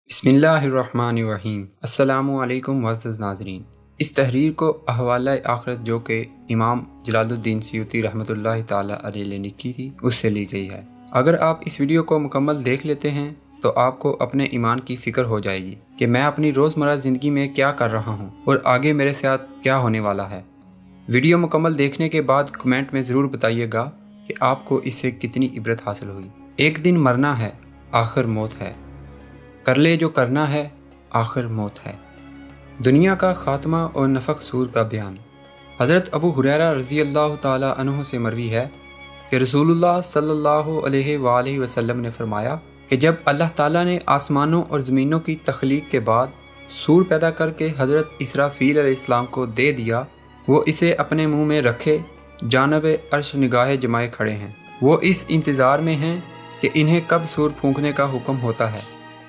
بسم اللہ الرحمن الرحیم۔ السلام علیکم معزز ناظرین، اس تحریر کو احوالِ آخرت جو کہ امام جلال الدین سیوطی رحمۃ اللہ تعالی علیہ نے لکھی تھی اس سے لی گئی ہے۔ اگر آپ اس ویڈیو کو مکمل دیکھ لیتے ہیں تو آپ کو اپنے ایمان کی فکر ہو جائے گی کہ میں اپنی روزمرہ زندگی میں کیا کر رہا ہوں اور آگے میرے ساتھ کیا ہونے والا ہے۔ ویڈیو مکمل دیکھنے کے بعد کمنٹ میں ضرور بتائیے گا کہ آپ کو اس سے کتنی عبرت حاصل ہوئی۔ ایک دن مرنا ہے، آخر موت ہے، کر لے جو کرنا ہے، آخر موت ہے۔ دنیا کا خاتمہ اور نفخ صور کا بیان۔ حضرت ابو ہریرہ رضی اللہ تعالی عنہ سے مروی ہے کہ رسول اللہ صلی اللہ علیہ وآلہ وسلم نے فرمایا کہ جب اللہ تعالیٰ نے آسمانوں اور زمینوں کی تخلیق کے بعد صور پیدا کر کے حضرت اسرافیل علیہ السلام کو دے دیا، وہ اسے اپنے منہ میں رکھے جانب عرش نگاہ جمائے کھڑے ہیں۔ وہ اس انتظار میں ہیں کہ انہیں کب صور پھونکنے کا حکم ہوتا ہے۔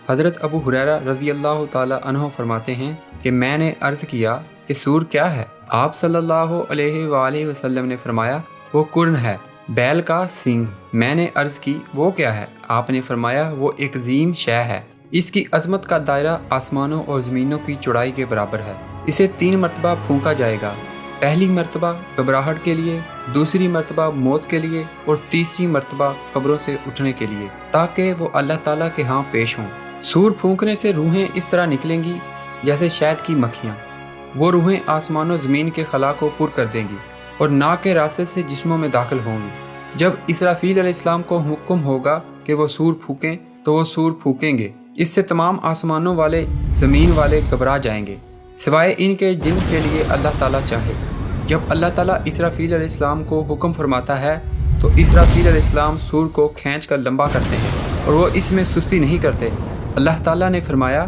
حضرت ابو ہریرہ رضی اللہ تعالی عنہ فرماتے ہیں کہ میں نے عرض کیا کہ صور کیا ہے؟ آپ صلی اللہ علیہ وآلہ وسلم نے فرمایا وہ قرن ہے، بیل کا سینگ۔ میں نے عرض کی وہ کیا ہے؟ آپ نے فرمایا وہ ایک عظیم شے ہے، اس کی عظمت کا دائرہ آسمانوں اور زمینوں کی چوڑائی کے برابر ہے۔ اسے 3 مرتبہ پھونکا جائے گا، پہلی مرتبہ گھبراہٹ کے لیے، دوسری مرتبہ موت کے لیے اور تیسری مرتبہ قبروں سے اٹھنے کے لیے، تاکہ وہ اللہ تعالیٰ کے ہاں پیش ہوں۔ صور پھونکنے سے روحیں اس طرح نکلیں گی جیسے شہد کی مکھیاں۔ وہ روحیں آسمان و زمین کے خلا کو پر کر دیں گی اور ناک کے راستے سے جسموں میں داخل ہوں گی۔ جب اسرافیل علیہ السلام کو حکم ہوگا کہ وہ صور پھونکیں تو وہ صور پھونکیں گے۔ اس سے تمام آسمانوں والے، زمین والے گھبرا جائیں گے، سوائے ان کے جن کے لیے اللہ تعالیٰ چاہے۔ جب اللہ تعالیٰ اسرافیل علیہ السلام کو حکم فرماتا ہے تو اسرافیل علیہ السلام صور کو کھینچ کر لمبا کرتے ہیں اور وہ اس میں سستی نہیں کرتے۔ اللہ تعالیٰ نے فرمایا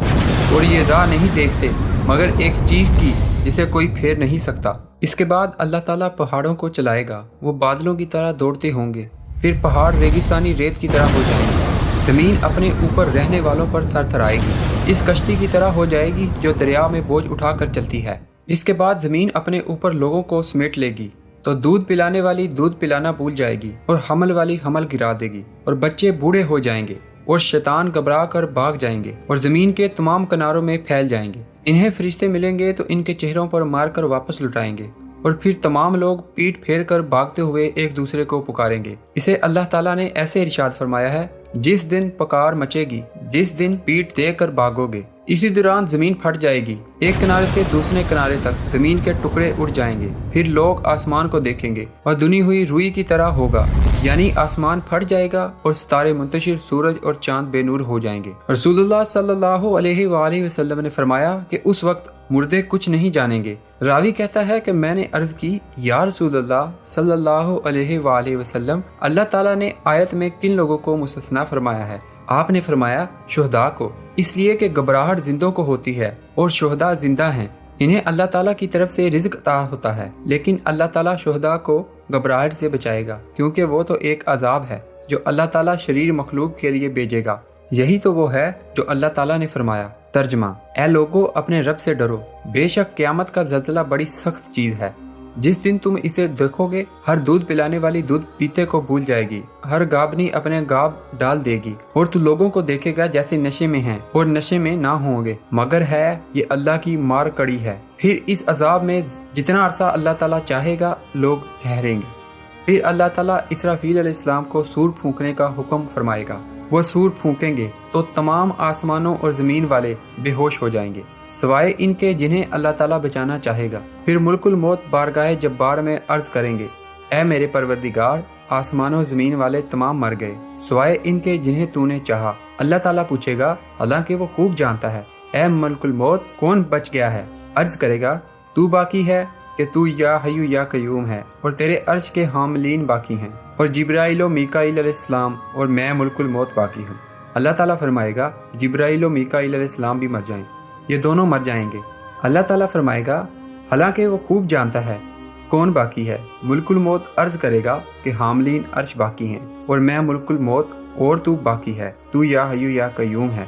اور یہ راہ نہیں دیکھتے مگر ایک چیز کی جسے کوئی پھیر نہیں سکتا۔ اس کے بعد اللہ تعالیٰ پہاڑوں کو چلائے گا، وہ بادلوں کی طرح دوڑتے ہوں گے، پھر پہاڑ ریگستانی ریت کی طرح ہو جائیں گے، زمین اپنے اوپر رہنے والوں پر تھر تھرائے گی، اس کشتی کی طرح ہو جائے گی جو دریا میں بوجھ اٹھا کر چلتی ہے۔ اس کے بعد زمین اپنے اوپر لوگوں کو سمیٹ لے گی تو دودھ پلانے والی دودھ پلانا بھول جائے گی اور حمل والی حمل گرا دے گی اور بچے بوڑھے ہو جائیں گے اور شیطان گھبرا کر بھاگ جائیں گے اور زمین کے تمام کناروں میں پھیل جائیں گے۔ انہیں فرشتے ملیں گے تو ان کے چہروں پر مار کر واپس لٹائیں گے اور پھر تمام لوگ پیٹ پھیر کر بھاگتے ہوئے ایک دوسرے کو پکاریں گے۔ اسے اللہ تعالیٰ نے ایسے ارشاد فرمایا ہے، جس دن پکار مچے گی، جس دن پیٹ دے کر بھاگو گے، اسی دوران زمین پھٹ جائے گی، ایک کنارے سے دوسرے کنارے تک زمین کے ٹکڑے اڑ جائیں گے، پھر لوگ آسمان کو دیکھیں گے اور دنی ہوئی روئی کی طرح ہوگا، یعنی آسمان پھٹ جائے گا اور ستارے منتشر، سورج اور چاند بے نور ہو جائیں گے۔ رسول اللہ صلی اللہ علیہ وآلہ وسلم نے فرمایا کہ اس وقت مردے کچھ نہیں جانیں گے۔ راوی کہتا ہے کہ میں نے عرض کی یا رسول اللہ صلی اللہ علیہ وآلہ وسلم، اللہ تعالیٰ نے آیت میں کن لوگوں کو مستثنا فرمایا ہے؟ آپ نے فرمایا شہداء کو، اس لیے کہ گھبراہٹ زندوں کو ہوتی ہے اور شہداء زندہ ہیں، انہیں اللہ تعالیٰ کی طرف سے رزق عطا ہوتا ہے، لیکن اللہ تعالیٰ شہداء کو گھبراہٹ سے بچائے گا کیونکہ وہ تو ایک عذاب ہے جو اللہ تعالیٰ شریر مخلوق کے لیے بھیجے گا۔ یہی تو وہ ہے جو اللہ تعالیٰ نے فرمایا۔ ترجمہ: اے لوگو اپنے رب سے ڈرو، بے شک قیامت کا زلزلہ بڑی سخت چیز ہے۔ جس دن تم اسے دیکھو گے، ہر دودھ پلانے والی دودھ پیتے کو بھول جائے گی، ہر گابنی اپنے گاب ڈال دے گی، اور تو لوگوں کو دیکھے گا جیسے نشے میں ہیں اور نشے میں نہ ہوں گے، مگر ہے یہ اللہ کی مار کڑی ہے۔ پھر اس عذاب میں جتنا عرصہ اللہ تعالیٰ چاہے گا لوگ ٹھہریں گے۔ پھر اللہ تعالیٰ اسرافیل علیہ السلام کو صور پھونکنے کا حکم فرمائے گا۔ وہ صور پھونکیں گے تو تمام آسمانوں اور زمین والے بے ہوش ہو جائیں گے، سوائے ان کے جنہیں اللہ تعالیٰ بچانا چاہے گا۔ پھر ملک الموت بارگاہ جبار میں عرض کریں گے، اے میرے پروردگار، آسمان و زمین والے تمام مر گئے، سوائے ان کے جنہیں تو نے چاہا۔ اللہ تعالیٰ پوچھے گا، حالانکہ وہ خوب جانتا ہے، اے ملک الموت، کون بچ گیا ہے؟ عرض کرے گا، تو باقی ہے کہ تو یا حیو یا قیوم ہے اور تیرے عرش کے حاملین باقی ہیں، اور جبرائیل و میکائیل علیہ السلام اور میں ملک الموت باقی ہوں۔ اللہ تعالیٰ فرمائے گا، جبرائیل و میکائیل علیہ السلام بھی مر جائیں، یہ دونوں مر جائیں گے۔ اللہ تعالیٰ فرمائے گا، حالانکہ وہ خوب جانتا ہے، کون باقی ہے؟ ملک الموت عرض کرے گا کہ حاملین عرش باقی ہیں اور میں ملک الموت، اور تو باقی ہے، تو یا حیو یا قیوم ہے،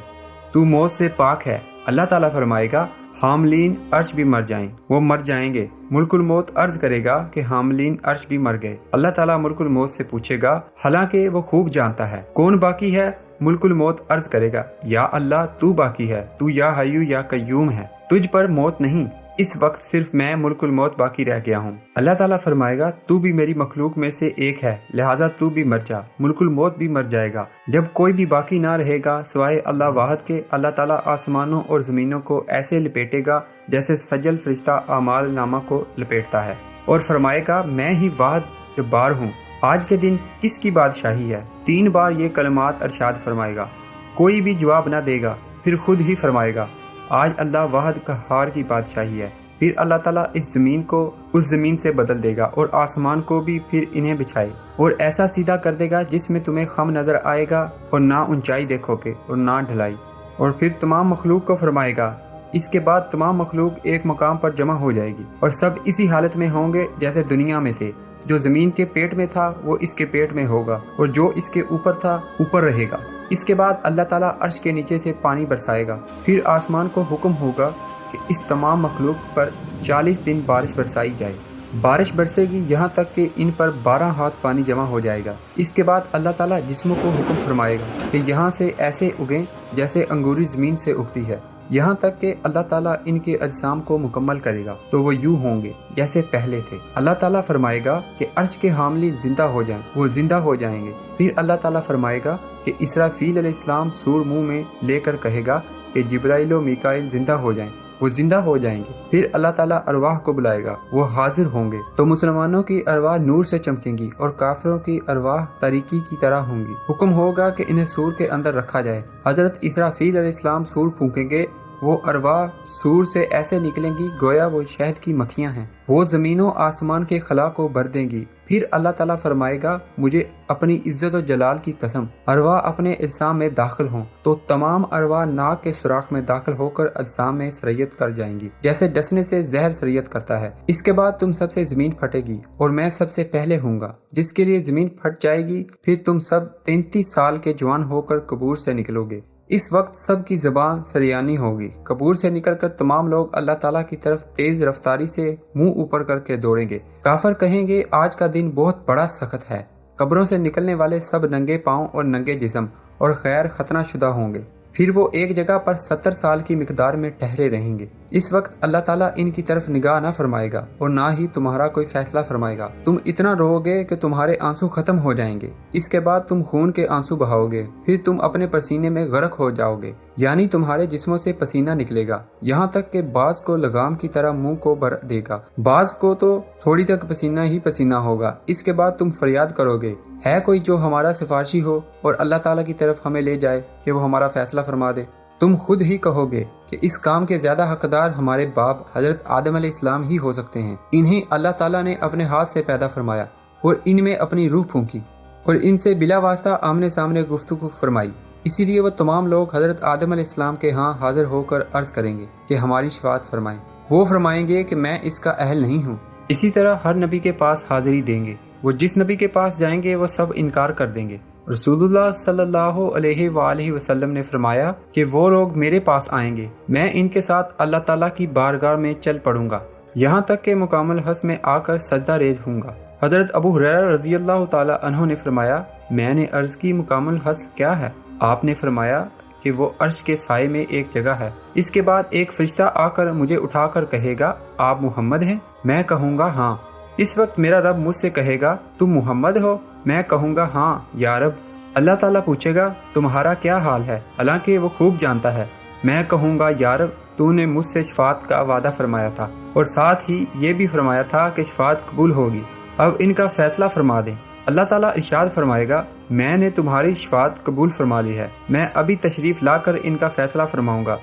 تو موت سے پاک ہے۔ اللہ تعالیٰ فرمائے گا، حاملین عرش بھی مر جائیں، وہ مر جائیں گے۔ ملک الموت عرض کرے گا کہ حاملین عرش بھی مر گئے۔ اللہ تعالیٰ ملک الموت سے پوچھے گا، حالانکہ وہ خوب جانتا ہے، کون باقی ہے؟ ملک الموت عرض کرے گا یا اللہ تو باقی ہے، تو یا حیو یا قیوم ہے، تجھ پر موت نہیں، اس وقت صرف میں ملک الموت باقی رہ گیا ہوں۔ اللہ تعالیٰ فرمائے گا تو بھی میری مخلوق میں سے ایک ہے، لہذا تو بھی مر جا، ملک الموت بھی مر جائے گا۔ جب کوئی بھی باقی نہ رہے گا سوائے اللہ واحد کے، اللہ تعالیٰ آسمانوں اور زمینوں کو ایسے لپیٹے گا جیسے سجل فرشتہ اعمال نامہ کو لپیٹتا ہے، اور فرمائے گا میں ہی واحد جبار ہوں، آج کے دن کس کی بادشاہی ہے؟ 3 بار یہ کلمات ارشاد فرمائے گا، کوئی بھی جواب نہ دے گا، پھر خود ہی فرمائے گا آج اللہ واحد قہار کی بادشاہی ہے۔ پھر اللہ تعالیٰ اس زمین کو اس زمین سے بدل دے گا اور آسمان کو بھی پھر انہیں بچھائے اور ایسا سیدھا کر دے گا جس میں تمہیں خم نظر آئے گا اور نہ اونچائی دیکھو گے اور نہ ڈھلائی، اور پھر تمام مخلوق کو فرمائے گا۔ اس کے بعد تمام مخلوق ایک مقام پر جمع ہو جائے گی اور سب اسی حالت میں ہوں گے جیسے دنیا میں تھے، جو زمین کے پیٹ میں تھا وہ اس کے پیٹ میں ہوگا اور جو اس کے اوپر تھا اوپر رہے گا۔ اس کے بعد اللہ تعالیٰ عرش کے نیچے سے پانی برسائے گا، پھر آسمان کو حکم ہوگا کہ اس تمام مخلوق پر 40 دن بارش برسائی جائے۔ بارش برسے گی یہاں تک کہ ان پر 12 ہاتھ پانی جمع ہو جائے گا۔ اس کے بعد اللہ تعالیٰ جسموں کو حکم فرمائے گا کہ یہاں سے ایسے اگیں جیسے انگوری زمین سے اگتی ہے، یہاں تک کہ اللہ تعالیٰ ان کے اجسام کو مکمل کرے گا تو وہ یوں ہوں گے جیسے پہلے تھے۔ اللہ تعالیٰ فرمائے گا کہ عرش کے حاملین زندہ ہو جائیں، وہ زندہ ہو جائیں گے۔ پھر اللہ تعالیٰ فرمائے گا کہ اسرافیل علیہ السلام سور منہ میں لے کر کہے گا کہ جبرائیل و میکائیل زندہ ہو جائیں، وہ زندہ ہو جائیں گے۔ پھر اللہ تعالیٰ ارواح کو بلائے گا، وہ حاضر ہوں گے، تو مسلمانوں کی ارواح نور سے چمکیں گی اور کافروں کی ارواح تاریکی کی طرح ہوں گی۔ حکم ہوگا کہ انہیں سور کے اندر رکھا جائے۔ حضرت اسرافیل علیہ السلام سور پھونکیں گے، وہ ارواح سور سے ایسے نکلیں گی گویا وہ شہد کی مکھیاں ہیں، وہ زمین و آسمان کے خلا کو بھر دیں گی۔ پھر اللہ تعالیٰ فرمائے گا مجھے اپنی عزت و جلال کی قسم، ارواح اپنے اجسام میں داخل ہوں تو تمام ارواح ناک کے سوراخ میں داخل ہو کر اجسام میں سریت کر جائیں گی جیسے ڈسنے سے زہر سریت کرتا ہے۔ اس کے بعد تم سب سے زمین پھٹے گی اور میں سب سے پہلے ہوں گا، جس کے لیے زمین پھٹ جائے گی۔ پھر تم سب 33 سال کے جوان ہو کر قبور سے نکلو گے۔ اس وقت سب کی زبان سریانی ہوگی۔ قبور سے نکل کر تمام لوگ اللہ تعالیٰ کی طرف تیز رفتاری سے منہ اوپر کر کے دوڑیں گے۔ کافر کہیں گے آج کا دن بہت بڑا سخت ہے۔ قبروں سے نکلنے والے سب ننگے پاؤں اور ننگے جسم اور غیر ختنہ شدہ ہوں گے۔ پھر وہ ایک جگہ پر 70 سال کی مقدار میں ٹھہرے رہیں گے۔ اس وقت اللہ تعالیٰ ان کی طرف نگاہ نہ فرمائے گا اور نہ ہی تمہارا کوئی فیصلہ فرمائے گا۔ تم اتنا رو گے کہ تمہارے آنسو ختم ہو جائیں گے۔ اس کے بعد تم خون کے آنسو بہاؤ گے، پھر تم اپنے پسینے میں غرق ہو جاؤ گے، یعنی تمہارے جسموں سے پسینہ نکلے گا، یہاں تک کہ بعض کو لگام کی طرح منہ کو بھر دے گا، بعض کو تو تھوڑی تک پسینہ ہی پسینہ ہوگا۔ اس کے بعد تم فریاد کرو گے ہے کوئی جو ہمارا سفارشی ہو اور اللہ تعالیٰ کی طرف ہمیں لے جائے کہ وہ ہمارا فیصلہ فرما دے۔ تم خود ہی کہو گے کہ اس کام کے زیادہ حقدار ہمارے باپ حضرت آدم علیہ السلام ہی ہو سکتے ہیں، انہیں اللہ تعالیٰ نے اپنے ہاتھ سے پیدا فرمایا اور ان میں اپنی روح پھونکی اور ان سے بلا واسطہ آمنے سامنے گفتگو فرمائی، اسی لیے وہ تمام لوگ حضرت آدم علیہ السلام کے ہاں حاضر ہو کر عرض کریں گے کہ ہماری شفاعت فرمائیں۔ وہ فرمائیں گے کہ میں اس کا اہل نہیں ہوں۔ اسی طرح ہر نبی کے پاس حاضری دیں گے، وہ جس نبی کے پاس جائیں گے وہ سب انکار کر دیں گے۔ رسول اللہ صلی اللہ علیہ وآلہ وسلم نے فرمایا کہ وہ لوگ میرے پاس آئیں گے، میں ان کے ساتھ اللہ تعالیٰ کی بارگاہ میں چل پڑوں گا، یہاں تک کہ مقام الحس میں آ کر سجدہ ریز ہوں گا۔ حضرت ابو ہریرہ رضی اللہ تعالیٰ عنہ نے فرمایا میں نے عرض کی مقام الحس کیا ہے؟ آپ نے فرمایا کہ وہ عرش کے سائے میں ایک جگہ ہے۔ اس کے بعد ایک فرشتہ آ کر مجھے اٹھا کر کہے گا آپ محمد ہیں؟ میں کہوں گا ہاں۔ اس وقت میرا رب مجھ سے کہے گا تم محمد ہو؟ میں کہوں گا ہاں یا رب۔ اللہ تعالیٰ پوچھے گا تمہارا کیا حال ہے؟ حالانکہ وہ خوب جانتا ہے۔ میں کہوں گا یا رب تو نے مجھ سے شفاعت کا وعدہ فرمایا تھا اور ساتھ ہی یہ بھی فرمایا تھا کہ شفاعت قبول ہوگی، اب ان کا فیصلہ فرما دیں۔ اللہ تعالیٰ ارشاد فرمائے گا میں نے تمہاری شفاعت قبول فرما لی ہے، میں ابھی تشریف لا کر ان کا فیصلہ فرماؤں گا۔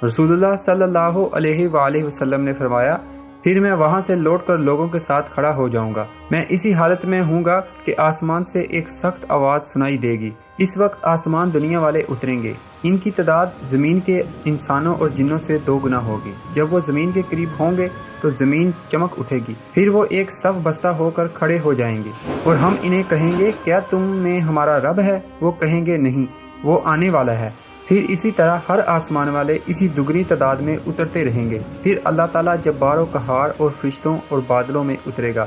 رسول اللہ صلی اللہ علیہ وآلہ وسلم نے فرمایا پھر میں وہاں سے لوٹ کر لوگوں کے ساتھ کھڑا ہو جاؤں گا، میں اسی حالت میں ہوں گا کہ آسمان سے ایک سخت آواز سنائی دے گی۔ اس وقت آسمان دنیا والے اتریں گے، ان کی تعداد زمین کے انسانوں اور جنوں سے 2 گنا ہوگی۔ جب وہ زمین کے قریب ہوں گے تو زمین چمک اٹھے گی، پھر وہ ایک صف بستہ ہو کر کھڑے ہو جائیں گے اور ہم انہیں کہیں گے کیا تم میں ہمارا رب ہے؟ وہ کہیں گے نہیں، وہ آنے والا ہے۔ پھر اسی طرح ہر آسمان والے اسی دگنی تعداد میں اترتے رہیں گے۔ پھر اللہ تعالیٰ جبار و قہار اور فرشتوں اور بادلوں میں اترے گا۔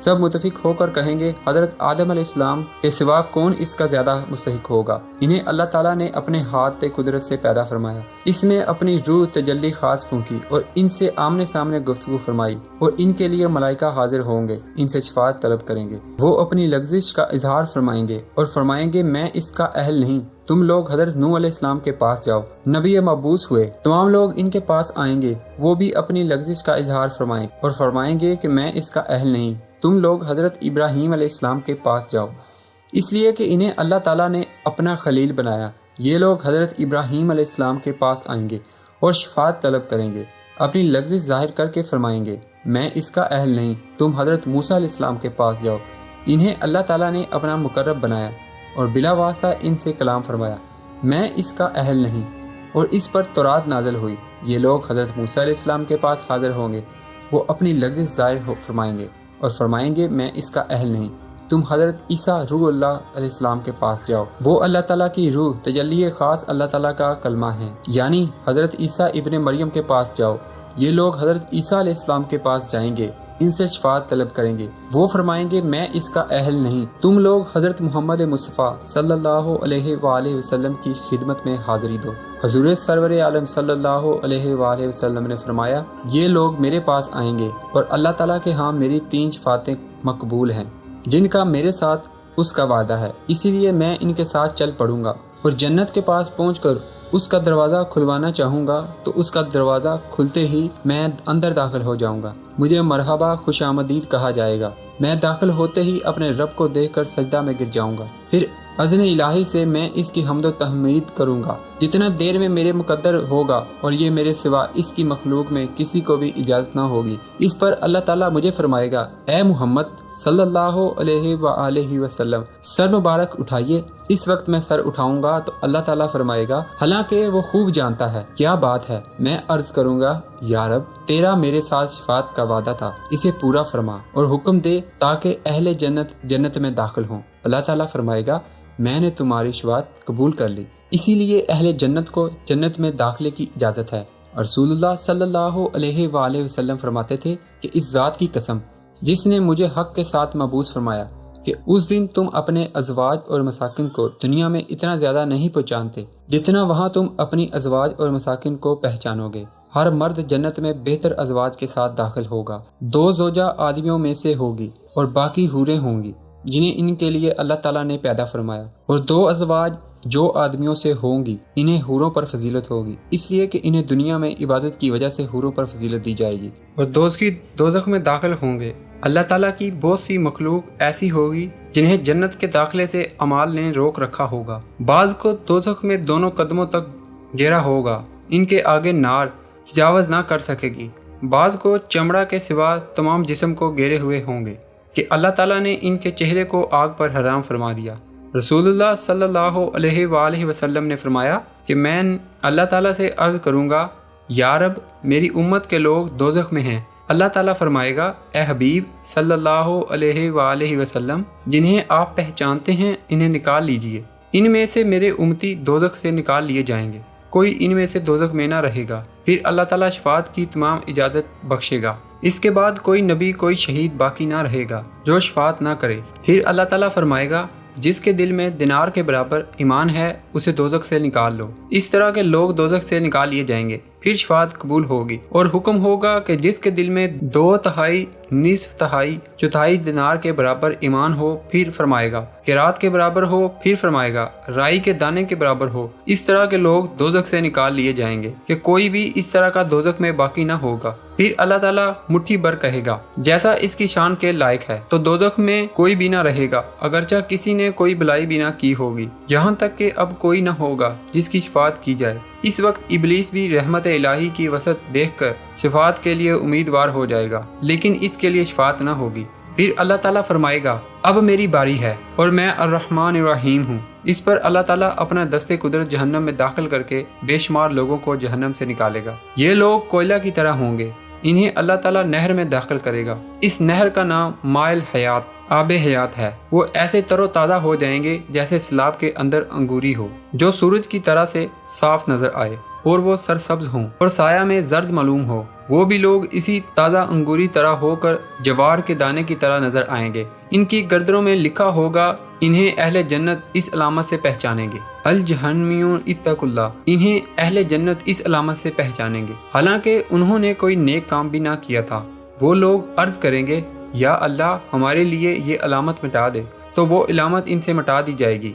سب متفق ہو کر کہیں گے حضرت آدم علیہ السلام کے سوا کون اس کا زیادہ مستحق ہوگا۔ انہیں اللہ تعالیٰ نے اپنے ہاتھ قدرت سے پیدا فرمایا، اس میں اپنی روح تجلی خاص پھونکی اور ان سے آمنے سامنے گفتگو فرمائی، اور ان کے لیے ملائکہ حاضر ہوں گے، ان سے شفاعت طلب کریں گے۔ وہ اپنی لغزش کا اظہار فرمائیں گے اور فرمائیں گے میں اس کا اہل نہیں، تم لوگ حضرت نوح علیہ السلام کے پاس جاؤ۔ نبی مبعوث ہوئے تمام لوگ ان کے پاس آئیں گے، وہ بھی اپنی لغزش کا اظہار فرمائیں اور فرمائیں گے کہ میں اس کا اہل نہیں، تم لوگ حضرت ابراہیم علیہ السلام کے پاس جاؤ، اس لیے کہ انہیں اللہ تعالیٰ نے اپنا خلیل بنایا۔ یہ لوگ حضرت ابراہیم علیہ السلام کے پاس آئیں گے اور شفاعت طلب کریں گے، اپنی لغزش ظاہر کر کے فرمائیں گے میں اس کا اہل نہیں، تم حضرت موسیٰ علیہ السلام کے پاس جاؤ۔ انہیں اللہ تعالیٰ نے اپنا مقرب بنایا اور بلا واسطہ ان سے کلام فرمایا میں اس کا اہل نہیں، اور اس پر تورات نازل ہوئی۔ یہ لوگ حضرت موسیٰ علیہ السلام کے پاس حاضر ہوں گے، وہ اپنی لغزش ظاہر فرمائیں گے اور فرمائیں گے میں اس کا اہل نہیں، تم حضرت عیسیٰ روح اللہ علیہ السلام کے پاس جاؤ۔ وہ اللہ تعالیٰ کی روح تجلی خاص اللہ تعالیٰ کا کلمہ ہے، یعنی حضرت عیسیٰ ابن مریم کے پاس جاؤ۔ یہ لوگ حضرت عیسیٰ علیہ السلام کے پاس جائیں گے، ان سے شفاعت طلب کریں گے، وہ فرمائیں گے میں اس کا اہل نہیں، تم لوگ حضرت محمد مصطفیٰ صلی اللہ علیہ وآلہ وسلم کی خدمت میں حاضری دو۔ حضور سرور عالم صلی اللہ علیہ وآلہ وسلم نے فرمایا یہ لوگ میرے پاس آئیں گے اور اللہ تعالیٰ کے ہاں میری 3 شفاعتیں مقبول ہیں جن کا میرے ساتھ اس کا وعدہ ہے، اسی لیے میں ان کے ساتھ چل پڑوں گا اور جنت کے پاس پہنچ کر اس کا دروازہ کھلوانا چاہوں گا تو اس کا دروازہ کھلتے ہی میں اندر داخل ہو جاؤں گا، مجھے مرحبا خوش آمدید کہا جائے گا، میں داخل ہوتے ہی اپنے رب کو دیکھ کر سجدہ میں گر جاؤں گا، پھر اذن الہی سے میں اس کی حمد و تحمید کروں گا جتنا دیر میں میرے مقدر ہوگا، اور یہ میرے سوا اس کی مخلوق میں کسی کو بھی اجازت نہ ہوگی۔ اس پر اللہ تعالیٰ مجھے فرمائے گا اے محمد صلی اللہ علیہ وآلہ وسلم سر مبارک اٹھائیے۔ اس وقت میں سر اٹھاؤں گا تو اللہ تعالیٰ فرمائے گا حالانکہ وہ خوب جانتا ہے کیا بات ہے، میں عرض کروں گا یا رب تیرا میرے ساتھ شفاعت کا وعدہ تھا، اسے پورا فرما اور حکم دے تاکہ اہل جنت میں داخل ہوں۔ اللہ تعالیٰ فرمائے گا میں نے تمہاری شفاعت قبول کر لی، اسی لیے اہل جنت کو جنت میں داخلے کی اجازت ہے۔ رسول اللہ صلی اللہ علیہ وآلہ وسلم فرماتے تھے کہ اس ذات کی قسم جس نے مجھے حق کے ساتھ مبعوث فرمایا کہ اس دن تم اپنے ازواج اور مساکن کو دنیا میں اتنا زیادہ نہیں پہچانتے جتنا وہاں تم اپنی ازواج اور مساکن کو پہچانو گے۔ ہر مرد جنت میں بہتر ازواج کے ساتھ داخل ہوگا، 2 زوجہ آدمیوں میں سے ہوگی اور باقی حوریں ہوں گی جنہیں ان کے لیے اللہ تعالیٰ نے پیدا فرمایا، اور 2 ازواج جو آدمیوں سے ہوں گی انہیں حوروں پر فضیلت ہوگی، اس لیے کہ انہیں دنیا میں عبادت کی وجہ سے حوروں پر فضیلت دی جائے گی، اور دوزخ میں داخل ہوں گے۔ اللہ تعالیٰ کی بہت سی مخلوق ایسی ہوگی جنہیں جنت کے داخلے سے اعمال نے روک رکھا ہوگا، بعض کو دوزخ میں دونوں قدموں تک گھیرا ہوگا، ان کے آگے نار تجاوز نہ کر سکے گی، بعض کو چمڑا کے سوا تمام جسم کو گھیرے ہوئے ہوں گے کہ اللہ تعالیٰ نے ان کے چہرے کو آگ پر حرام فرما دیا۔ رسول اللہ صلی اللہ علیہ وآلہ وسلم نے فرمایا کہ میں اللہ تعالیٰ سے عرض کروں گا یا رب میری امت کے لوگ دوزخ میں ہیں۔ اللہ تعالیٰ فرمائے گا اے حبیب صلی اللہ علیہ وآلہ وسلم جنہیں آپ پہچانتے ہیں انہیں نکال لیجئے، ان میں سے میرے امتی دوزخ سے نکال لیے جائیں گے، کوئی ان میں سے دوزخ میں نہ رہے گا، پھر اللہ تعالیٰ شفاعت کی تمام اجازت بخشے گا، اس کے بعد کوئی نبی کوئی شہید باقی نہ رہے گا جو شفاعت نہ کرے، پھر اللہ تعالیٰ فرمائے گا جس کے دل میں دینار کے برابر ایمان ہے اسے دوزخ سے نکال لو۔ اس طرح کے لوگ دوزخ سے نکال لیے جائیں گے، پھر شفاعت قبول ہوگی، اور حکم ہوگا کہ جس کے دل میں 2/3 نصف تہائی چوتھائی دینار کے برابر ایمان ہو، پھر فرمائے گا قرات کے برابر ہو، پھر فرمائے گا رائی کے دانے کے برابر ہو، اس طرح کے لوگ دوزخ سے نکال لیے جائیں گے کہ کوئی بھی اس طرح کا دوزخ میں باقی نہ ہوگا۔ پھر اللہ تعالیٰ مٹھی بھر کہے گا جیسا اس کی شان کے لائق ہے، تو دوزخ میں کوئی بھی نہ رہے گا اگرچہ کسی نے کوئی بلائی بھی نہ کی ہوگی، یہاں تک کہ اب کوئی نہ ہوگا جس کی شفاعت کی جائے۔ اس وقت ابلیس بھی رحمت الہی کی وسعت دیکھ کر شفاعت کے لیے امیدوار ہو جائے گا، لیکن اس کے لیے شفاعت نہ ہوگی۔ پھر اللہ تعالیٰ فرمائے گا اب میری باری ہے اور میں الرحمن الرحیم ہوں۔ اس پر اللہ تعالیٰ اپنا دستے قدرت جہنم میں داخل کر کے بے شمار لوگوں کو جہنم سے نکالے گا۔ یہ لوگ کوئلہ کی طرح ہوں گے، انہیں اللہ تعالیٰ نہر میں داخل کرے گا، اس نہر کا نام مائل حیات آب حیات ہے، وہ ایسے تر و تازہ ہو جائیں گے جیسے سیلاب کے اندر انگوری ہو جو سورج کی طرح سے صاف نظر آئے، اور وہ سرسبز ہوں اور سایہ میں زرد معلوم ہو، وہ بھی لوگ اسی تازہ انگوری طرح ہو کر جوار کے دانے کی طرح نظر آئیں گے۔ ان کی گردنوں میں لکھا ہوگا، انہیں اہل جنت اس علامت سے پہچانیں گے، الجہنمیون اتقوا اللہ، انہیں اہل جنت اس علامت سے پہچانیں گے، حالانکہ انہوں نے کوئی نیک کام بھی نہ کیا تھا۔ وہ لوگ عرض کریں گے، یا اللہ ہمارے لیے یہ علامت مٹا دے، تو وہ علامت ان سے مٹا دی جائے گی۔